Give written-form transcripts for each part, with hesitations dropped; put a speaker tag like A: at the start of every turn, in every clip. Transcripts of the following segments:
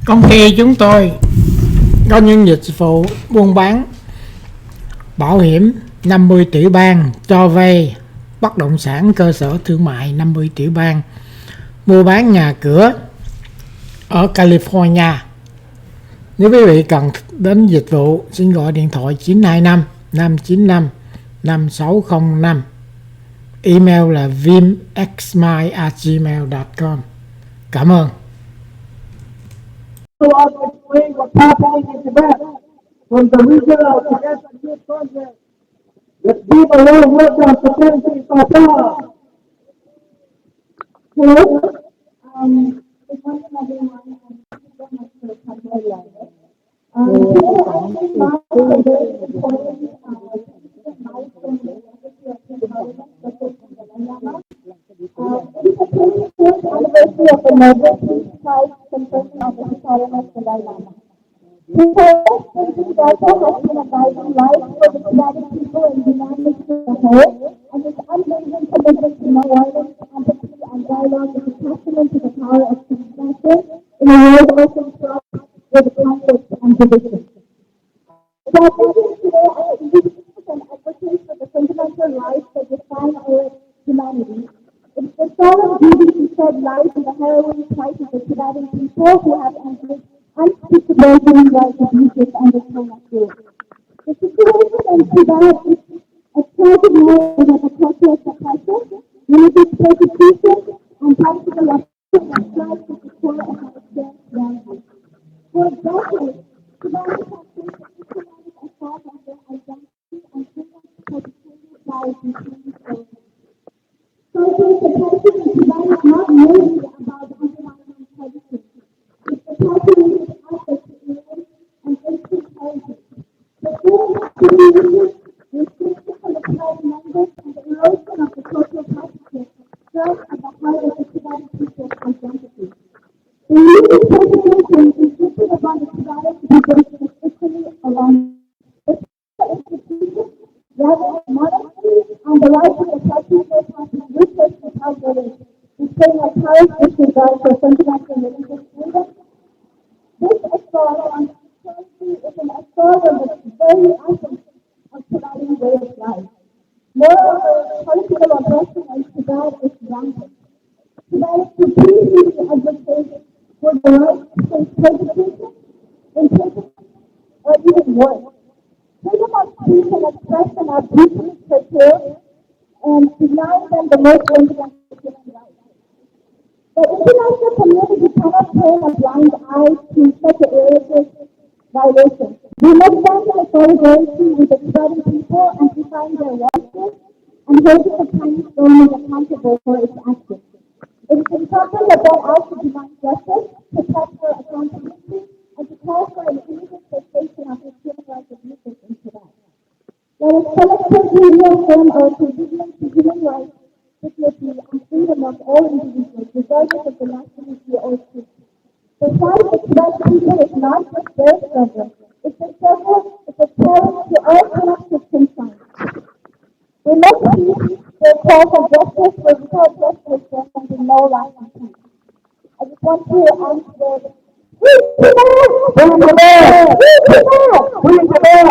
A: Công ty chúng tôi có những dịch vụ buôn bán bảo hiểm 50 tiểu bang, cho vay bất động sản cơ sở thương mại 50 tiểu bang, mua bán nhà cửa ở California. Nếu quý vị cần đến dịch vụ, xin gọi điện thoại 925 595 5605. Email là vimxmy@gmail.com. Cảm ơn.
B: What's happening in Tibet from the region of Tibet and New project. Let's give a little welcome to Tennessee Papa. Hello. Good morning, everyone. Thank you so much for coming here. Today I think marks a very important milestone in the legacy of the Parliament, the 24th anniversary of the emergency site confession of the Parliament Dalai Lama. The Parliament also has been a guiding light for the Tibetan people and humanity as a whole, and its unwavering commitment to non-violence, empathy, and dialogue is a testament to the power of compassion in a world often fraught with conflict and division. So today I introduce and advocate for the fundamental rights that define our humanity. It's the solemn duty to shed light on the harrowing plight of the Tibetan people who have endured unspeakable human rights abuses under China's rule. The situation in Tibet is a tragic moment of a cultural suppression, religious persecution, and political oppression that strikes at the core of our shared reality. For decades, Tibetans have faced a systematic assault on their identity and freedom perpetrated by Muslim soldiers. Social suppression in Tibet is not merely about underlying traditions. It's the calculated effort to erase an ancient heritage. The feeling of community, restriction from the tribe members, and the erosion of the social practices serve at the heart of the Tibetan people's identity. The recent persecution insisted upon the Tibetans to be based strictly around the institutions, rather than monarchy, and the right to protect people's personal interests without borders, displaying a current disregard for fundamental religious freedom. This assault on equality is an assault on the very essence of Tibetan way of life. Moreover, political oppression in Tibet is rampant. Tibetans repeatedly advocate for the right to face persecution, imprisonment, or even worse. Freedom of speech and expression are brutally curtailed and denying them the most fundamental human rights. The international community cannot turn a blind eye to such a egregious violation. We must stand in solidarity with the Tibetan people, amplifying their voices and holding the Chinese government accountable for its actions. It is incumbent upon us to demand justice, to press for accountability, and to call for an immediate cessation of these human rights abuses in Tibet. Let us collectively reaffirm our commitment to human rights, dignity, and freedom of all individuals, regardless of the nationality or creed. The fight of the Tibetan people is not just their struggle. It's a struggle, it's a challenge to all collective concerns. We must keep their call for justice, for without justice there can be no lasting peace. I just want to answer. We Tibet! We Tibet! We Tibet!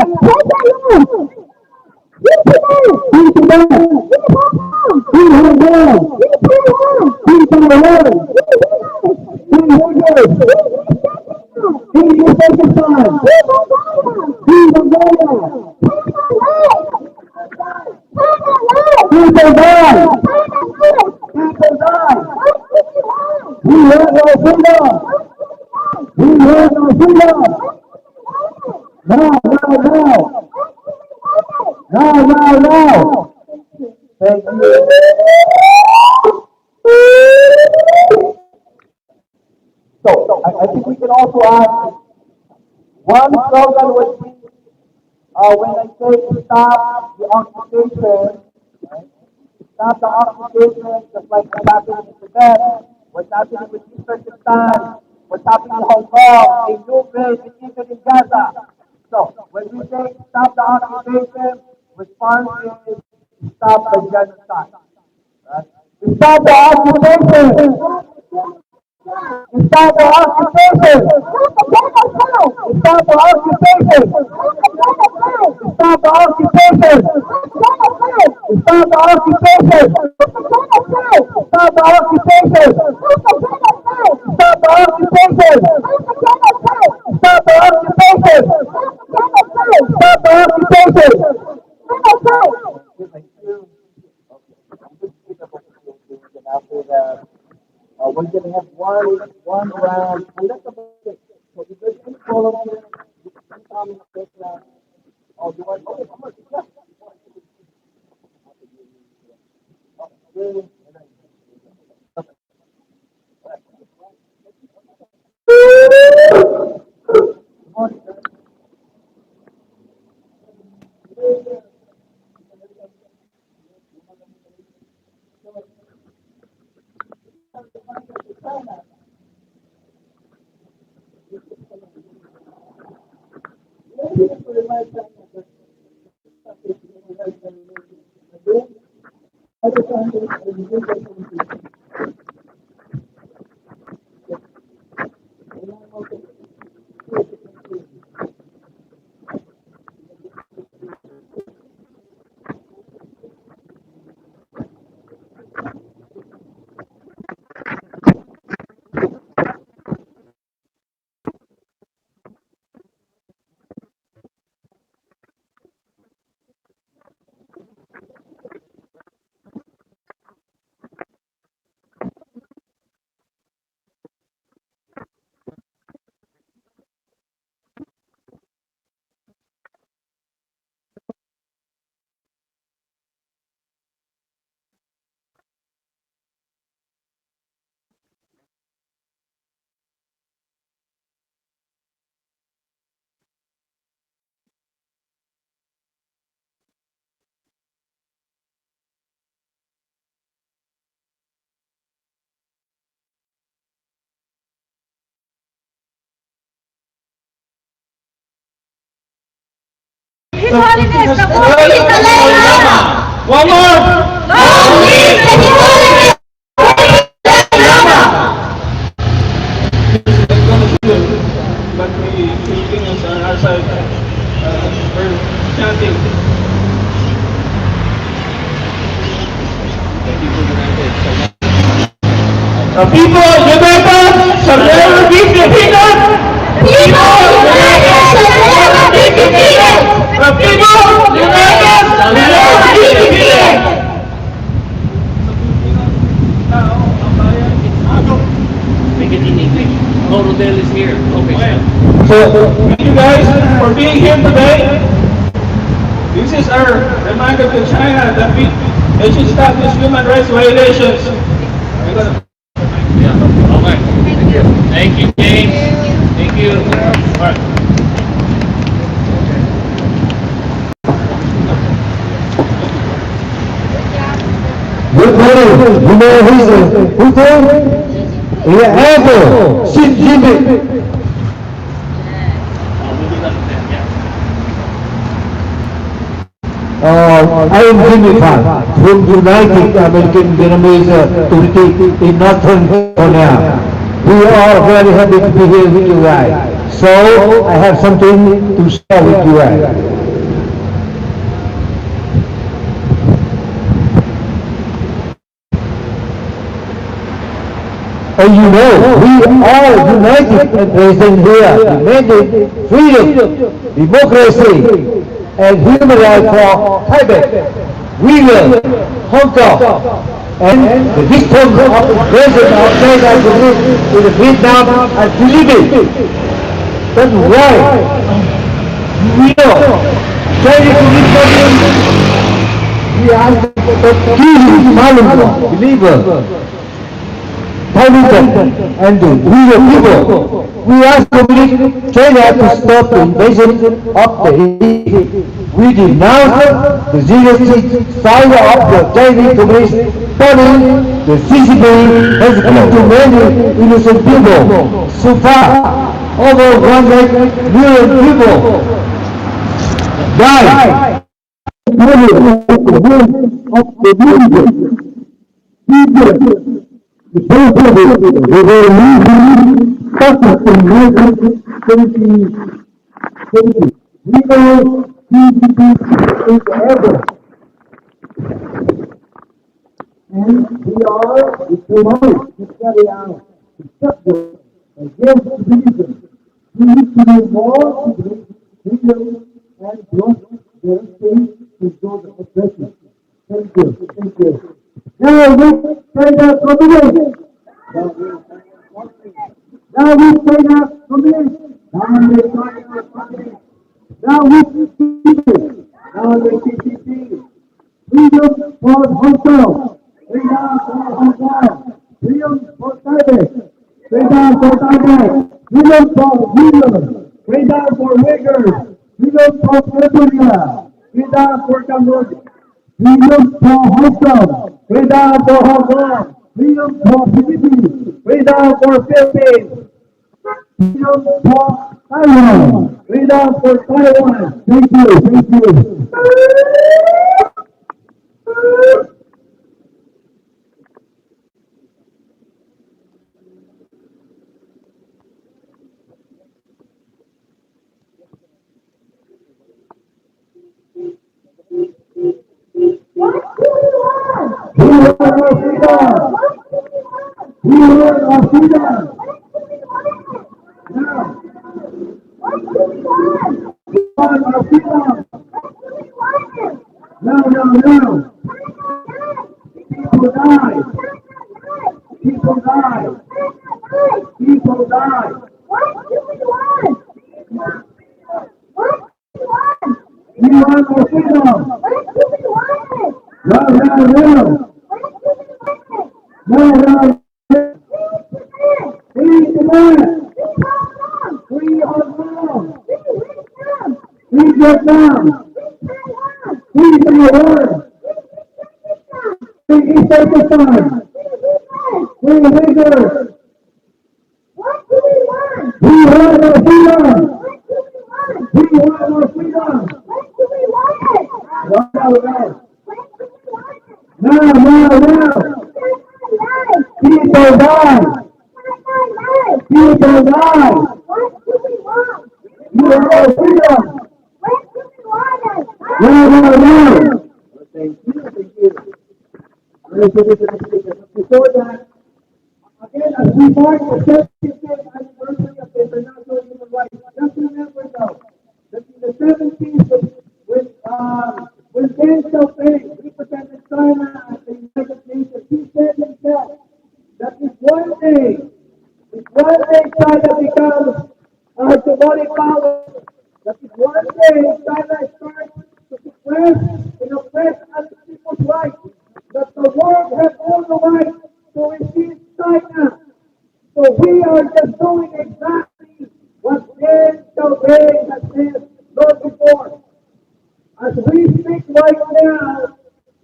B: We Tibet! We Tibet! We Tibet! We Tibet! We Tibet! Thank you. So, I think we can also add one slogan would be when I say stop the occupation, right? Stop the occupation, just like what's happening in Tibet, what's happening with Eastern Pakistan, what's happening in Hong Kong, in Ukraine, and even in Gaza. So, when we say stop the occupation, response is stop the genocide. Right? Stop the occupation. Stop the occupation. Stop the occupation. Stop the occupation. Stop the occupation. Stop the occupation. Stop the occupation. Stop the occupation. Stop the occupation. After that, we're going to have one round. And that's about it. So if there's any volunteer, you can come in this round. Oh, you want? Okay, come on.
C: Peace holiness, the more peace the Dalai Lama.
D: One more.
C: Long live the His Holiness, Dalai Lama.
D: It's going to be good, but the Filipinos on our side are chanting. The people united shall never be defeated.
C: People united shall never be defeated.
D: The people united shall never be defeated.
E: Make it in English. Coronel is here. Okay.
D: So, thank you guys for being here today. This is our reminder to China that they should stop these human rights violations. We're gonna
E: Yeah. Okay. Thank you, James. Thank you. All right.
F: Good morning. You know who told? Yeah, Apple. Xin Jimmy. I am Jimmy Fan from United American Vietnamese Community in Northern California. We are very happy to be here with you guys. So I have something to share with you guys. And you know, we are united and present here, demanding freedom, democracy, and human rights for Tibet, Uyghur, Hong Kong, and the victims of the present of China group in Vietnam and Philippines. That's why we know Chinese Communist we ask the key Muslim believers and the Uyghur people. We ask China to stop the invasion of the We denounce the genocide of the Chinese Communist Party. The CCP has killed too many innocent people. So far, over 100 million people died. Of the We will leave such in 1970. We will see forever. And we are determined to carry out the subject against reason. We need to do more to bring freedom and prosperity to those oppressors. Thank you. Thank you. Now we say that combination. Now we say that combination. Now we see. Now we see. Freedom for Hong Kong. Freedom for Hong Kong. Freedom for Tibet. Freedom for Tibet. Freedom for Uyghurs. Freedom for Uyghurs. Freedom for Cambodia. Freedom for Cambodia. Freedom for Hong Kong. Freedom for Hong Kong. Freedom for Philippines. Freedom for Philippines. Freedom for Taiwan. Freedom for Taiwan. Thank you. Thank you. No. People die. People die. People die. We want more freedom. No. Free demand. Free Hong Kong. Free Vietnam. Free Taiwan. Free East Pakistan. Free Uyghurs. We want more freedom. We want more freedom. No. People die. People die. You want more freedom. No. Thank you. Before that, again, as we mark the 75th anniversary of the International Human Rights, just remember though, that in the 70s, when Deng Xiaoping represented China at the United Nations, he said himself that if one day China becomes a hegemonic power, that if one day China starts to suppress and oppress other people's rights, that the world has all the right to receive China. So we are just doing exactly what Deng Xiaoping has said long before. As we speak right now,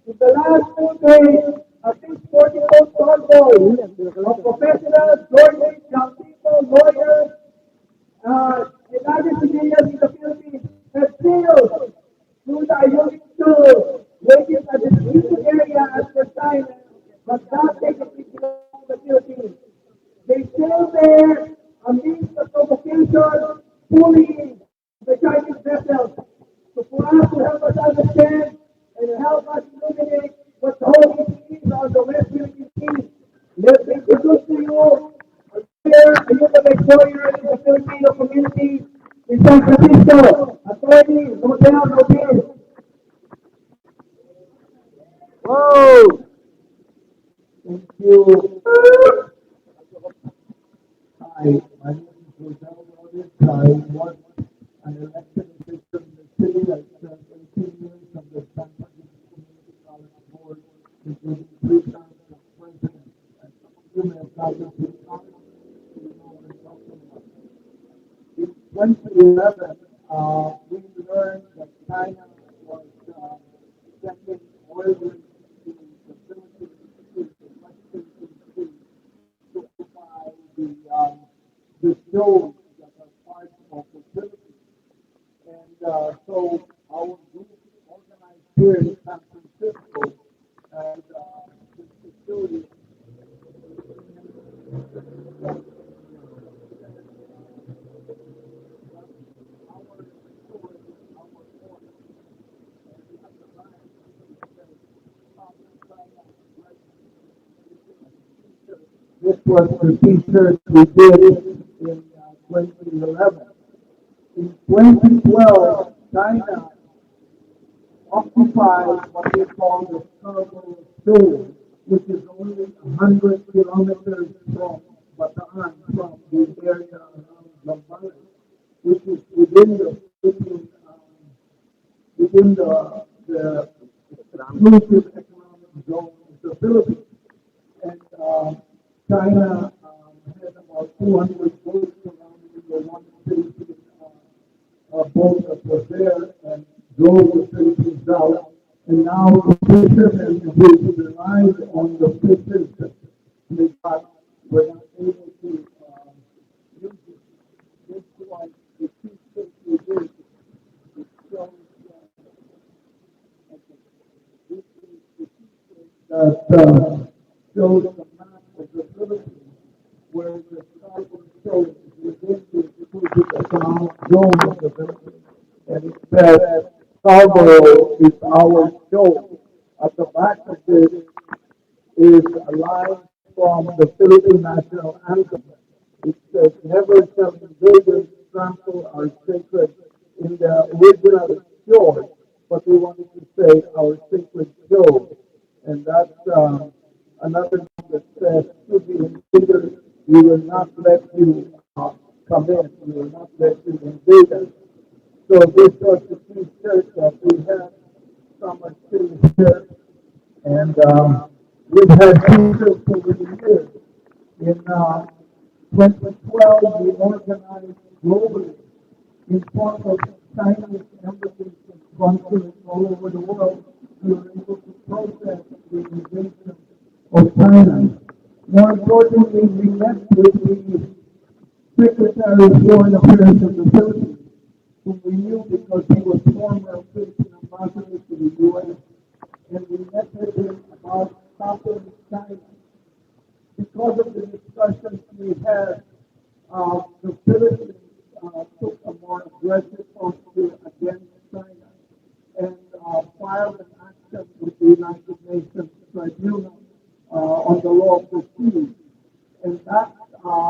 F: in the last 2 days, at least 44 convoys of professionals, journalists, young people, lawyers, and other civilians in the Philippines have sailed through the Ionic Sea, waiting at the Treaty area as per China, but not technically belong to the Philippines. They sail there amidst the provocation, bullying the Chinese vessels. So for us to help us understand and help us illuminate what the whole is on the West Philippine Sea, let me introduce to you a human rights lawyer in the Filipino community in San Francisco, Attorney Rodel. Whoa! Thank you. Hi, my name is Rodel. I was an elected official in the city. I served 18 years on the San Francisco Community College Board, including 3 times as president. And some of you may have gotten to college, you know what I'm talking about. In 2011, we learned that China was sending oil rigs to the Philippines, to the West Philippine Sea, to occupy the shoals that are part of the Philippines. And so our group organized here in San Francisco as this facility
G: This was the T-shirt we did in 2011. In 2012, China occupied what they call the Scarborough Shoal, which is only 100 kilometers from Bataan, from the area around Zambales, which is within the Philippine, within the exclusive economic zone of the Philippines. And China has about 200 boats surrounding the one Philippine boat that was there and drove the Philippines out. And now the fishermen who relied on the fishes that they got were not able to use it. This was the T-shirt we did. It shows this is the T-shirt that shows the map of the Philippines, where the Scarborough Shoal is within the exclusive economic zone of the Philippines. And it says Scarborough is our shoal. At the back of this is a line from the Philippine national anthem. It says, "Never shall invaders trample our sacred," in the original shore, but we wanted to say our sacred shoal. And that's another one that says, "To the invaders, we will not let you come in. We will not let you invade us." So this was the T-shirt that we had. Some are still here. And we've had T-shirts over the years. In 2012, we organized globally in front of Chinese embassies and consulates all over the world. We were able to protest the invasion of China. More importantly, we met with the Secretary of Foreign Affairs of the Philippines, whom we knew because he was former Philippine ambassador to the U.S. And we met with him about stopping China. Because of the discussions we had, the Philippines took a more aggressive posture against China and filed an action with the United Nations Tribunal on the law of the sea. And that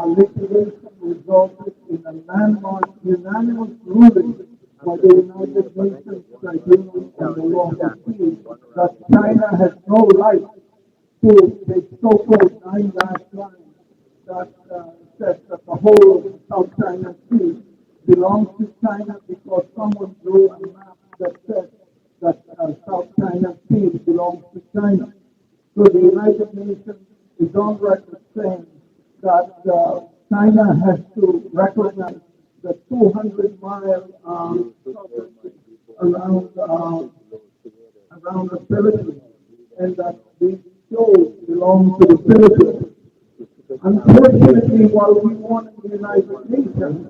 G: litigation resulted in a landmark unanimous ruling by the United Nations Tribunal on the law of the sea that China has no right to the so-called nine-dash line that says that the whole of the South China Sea belongs to China because someone drew a map that said that South China Sea belongs to China. So the United Nations is on record saying that China has to recognize the 200-mile around the Philippines, and that these shoals belong to the Philippines. Unfortunately, while we won in the United Nations,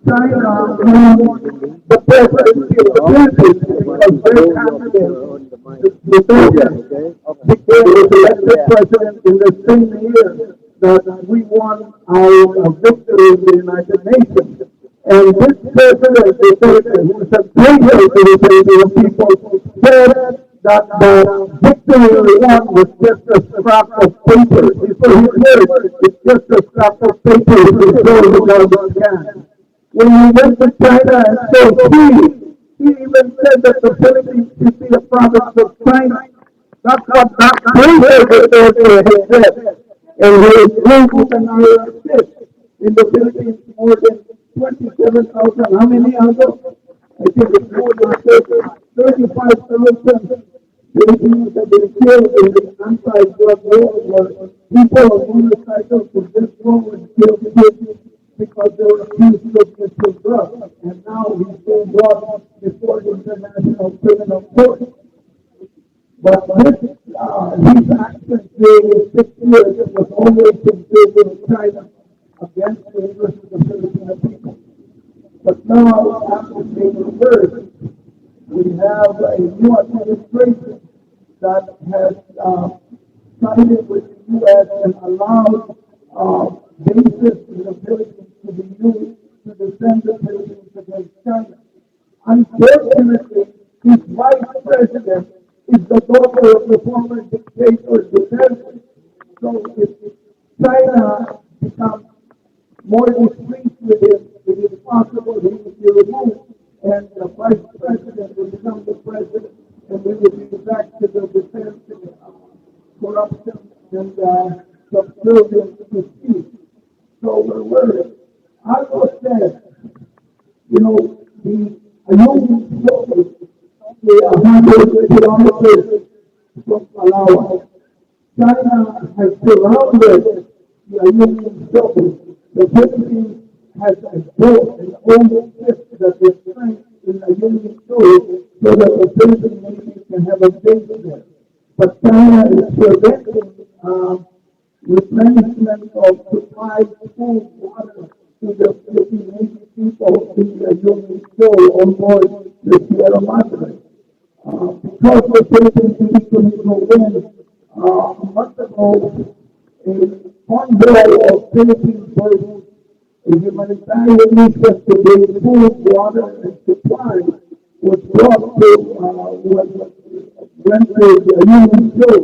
G: China won the presidency of the Philippines because their candidate, Victoria, was elected president in the same year that we won our victory in the United Nations. And this president, who is a traitor to the Filipino people, said that the victory we won was just a scrap of paper. These were his words. It's just a scrap of paper to throw the garbage can. When we went to China and said he even said that the Philippines should be a province of China. That's what that traitor had said. And he is proved with an iron fist. In the Philippines, more than 27,000. How many ago? I think it's more than 35,000 Filipinos have been killed in the anti-drug war, where people on motorcycles would just go and kill kids because they were accused of illegal drugs. And now he's being brought before the International Criminal Court. But this, his actions during his 6 years was always in favor of China against the interests of the Filipino people. But now, after being reversed, we have a new administration that has sided with the U.S. and allowed bases in the Philippines to be used to defend the Philippines against China. Unfortunately, his vice president is the daughter of the former dictator Duterte. So if China becomes more displeased with him, it is possible he will be removed and the vice president will become the president and we will be back to the defense corruption and subservience to peace. So we're worried. I was said, you know, the Ayungin Show, the 100 kilometers from Palawan. China has surrounded the Ayungin Show. The Philippines has built an own ship that is sank in Ayungin Show so that the Philippine Navy can have a base there. But China is preventing replenishment of supplied food, water to the Philippine Navy people in the Ayungin Show on board the Sierra Madre. Because the Philippines illegally go in, a month ago, a convoy of Philippine boats, a humanitarian mission to bring food, water, and supplies was brought to, went to the Union Show.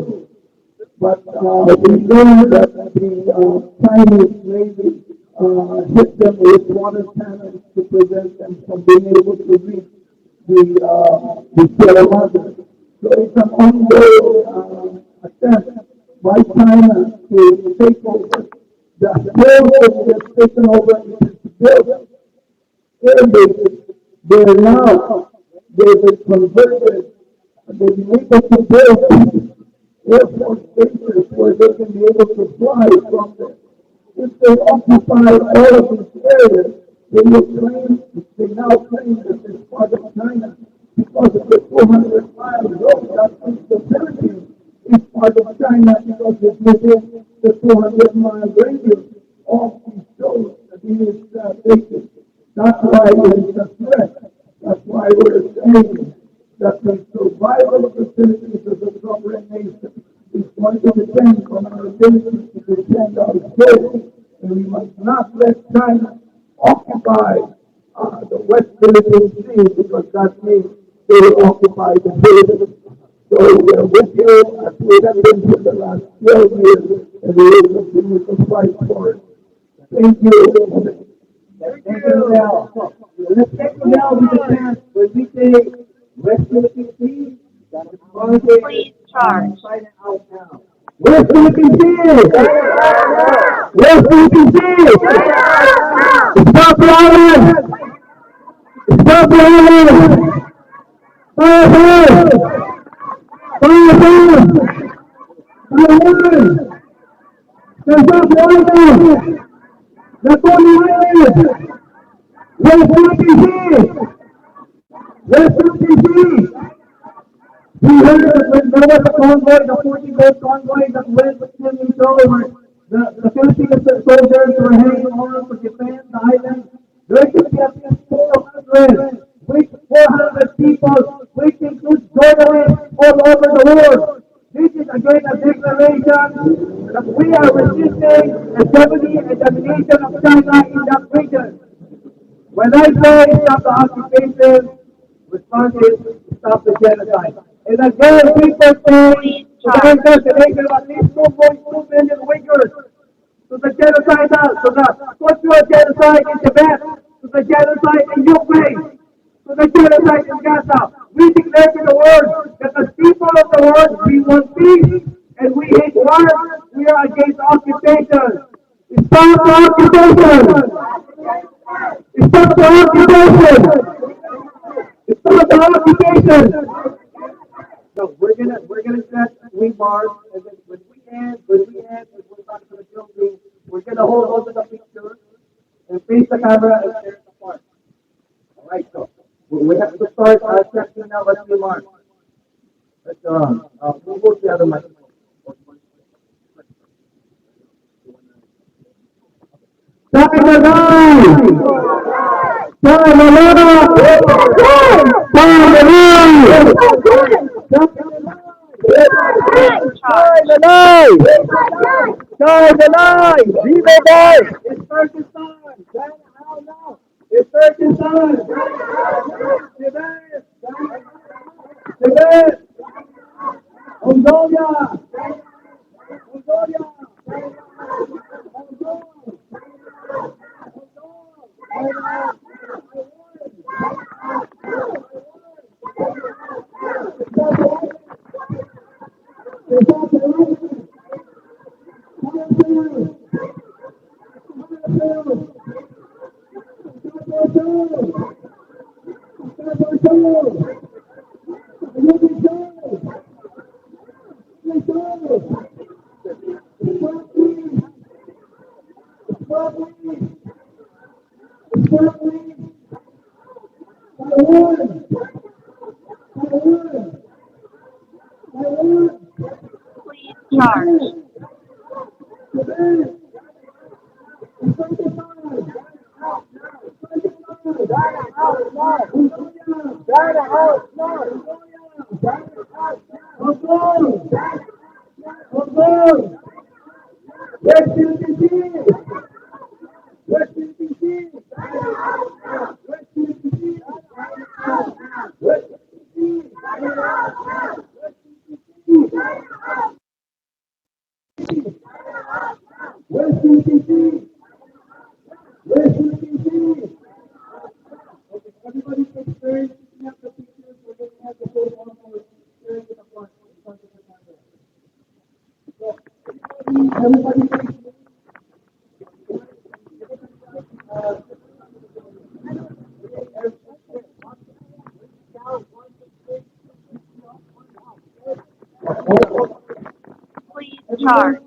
G: But we know that the Chinese Navy hit them with water cannons to prevent them from being able to reach the Sierra Madre. So it's an ongoing attempt by China to take over. The whole that has taken over is built air bases. They're now, they've been converted, they've been able to build Air Force bases where they can be able to fly from there. If they occupy all of these areas, they will claim, they now claim that it's part of China because of the 200-mile road that leads the Philippines is part of China because it's within the 200-mile radius of these shows that these bases. That's why it is a threat. That's why we're saying that the survival of the Philippines as a sovereign nation is going to depend on our ability to defend our shores. And we must not let China occupy the West Philippine Sea because that means they will occupy the Philippines. So we're with you as we have been for the last 12 years and we will continue to fight for it. Thank you.
F: Thank you, Mel. Let's take the Mel with the chance when we say West Philippine Sea.
C: Please charge.
F: Out now. West Philippine Sea! West Philippine Sea! Stop the island! Stop the island! Fire! Fire! Fire! Fire! Stop the island! That's all the island! West Philippine Sea! West Philippine Sea! We heard that when there was a convoy, the 40-boat convoy that went with him in over, the Philippine soldiers were hanging on to defend the island. There should be at least 400, which 400 people, which includes journalists all over the world. This is again a declaration that we are resisting the hegemony and domination of China in that region. When I say stop the occupation, response is stop the genocide. And again, people say the incarceration of at least 2.2 million Uyghurs, to the genocide, to the cultural genocide in Tibet, to the genocide in Ukraine, to the genocide in Gaza. We declare to the world that as people of the world, we want peace and we hate war. We are against occupation. Stop the occupation! Stop the occupation! Stop the occupation! So we're gonna set remarks, and then when we end, we're back to the building. We're gonna hold on to the picture and face the camera and share the part. All right, so we have to start our section now with remarks. Let's we'll go to the other microphone. Charge the line! Viva boy!
G: It's Pakistan! China out now! It's Pakistan! Tibet! Tibet! Mongolia! Mongolia!
C: Charge. Please charge.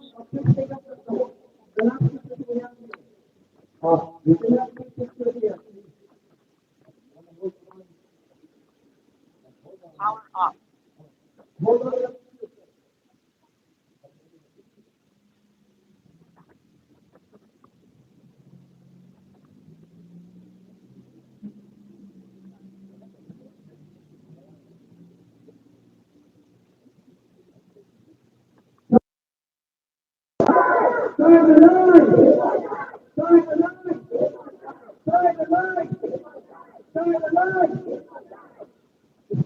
C: Power off.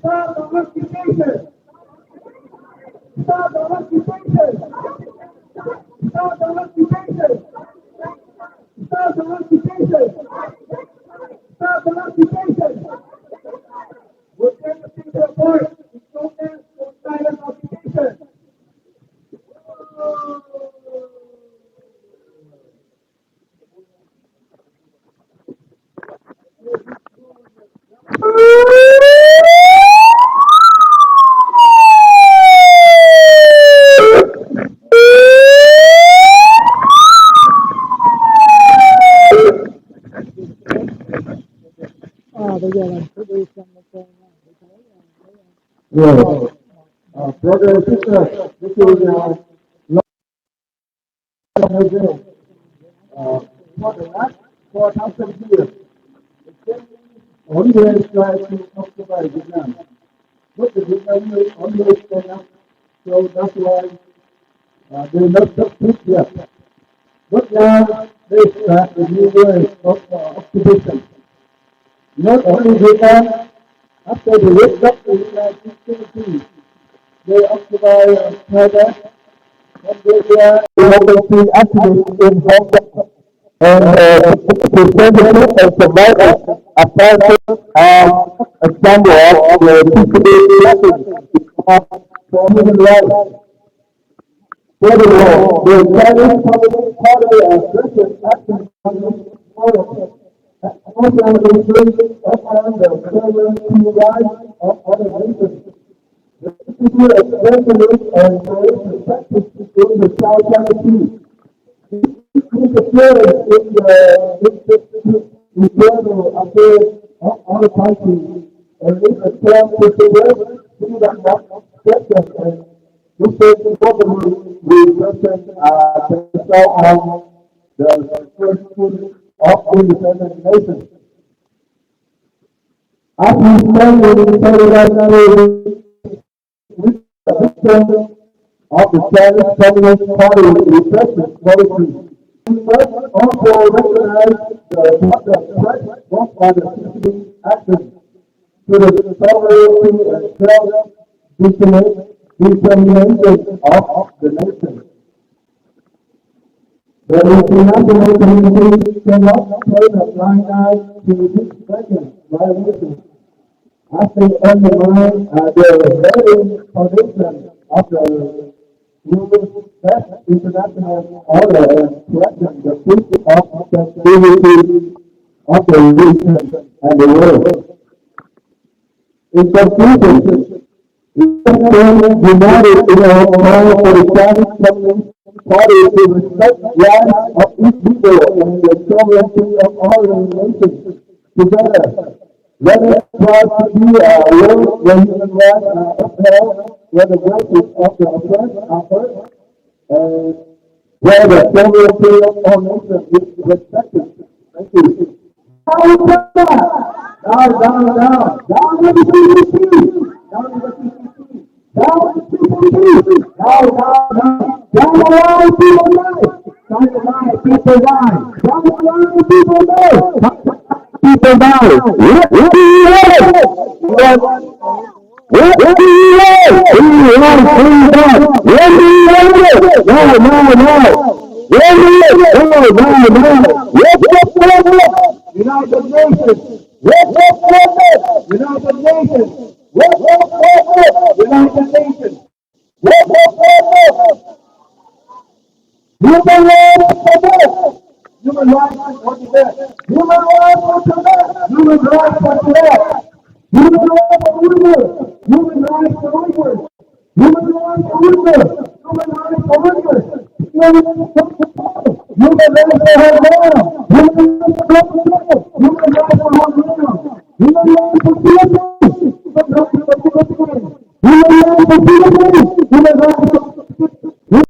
G: Stop the occupation! Stop the occupation! Stop the occupation! Stop the occupation! Stop the occupation! We'll take the people apart. We protest for silent occupation.
A: Bây giờ là cứ đi xem
F: Yes. Brother and sister, this is Brazil. For the last 4,000 years, always try to occupy Vietnam. But the Vietnamese always stand up, so that's why they not succeed yet. But now they start the new way of occupation. Not only Vietnam, after the wake up in 1970, they occupy Thailand, Cambodia, democracy activists in Hong Kong, and representatives and survivors are present as a example of the peaceful message for human rights. Furthermore, the Chinese Communist Party and Christian Action Forum also includes upon the current human rights of other nations. The people expressed and perspectives in the South China Sea. Interference in the internal affairs of other countries and this attempt to prevent freedom of expression and research government will present on the first foot of independent nations. As we stand in solidarity with the victims
G: of the Chinese Communist Party repression policy. We must also recognize what the threat was by the CCP action to the sovereignty and self-determination of the nation. The international community cannot turn a blind eye to this second violation as they undermine the very foundation of the new best international order and threaten the peace of stability of the region and the world. In conclusion, we stand united in our call for the Chinese Communist Party to respect the rights of each people and the sovereignty of all the nations together. Let us try to be a world where human rights are upheld, where the voices of the oppressed are heard, and where the sovereignty of all nations is respected. Thank you. Down, down, down, down with the CCP, down with the CCP, down with the CCP, down, down the line, people die, down the line, people die, down the line, people die, people die. What do you want? What do you want? We want freedom. What do you want? No. What do you want? No. What's the problem? United Nations. What's the problem? United Nations. What's the problem? United Nations. What's the problem? Human rights for that. Human rights for that. Human rights for that. Human rights for that. Human rights for women. Human rights for women. Human rights for women. Human rights for women. Human rights for human rights for her now. Human rights for her now. Human rights for her now. Human rights for children. Human rights for children.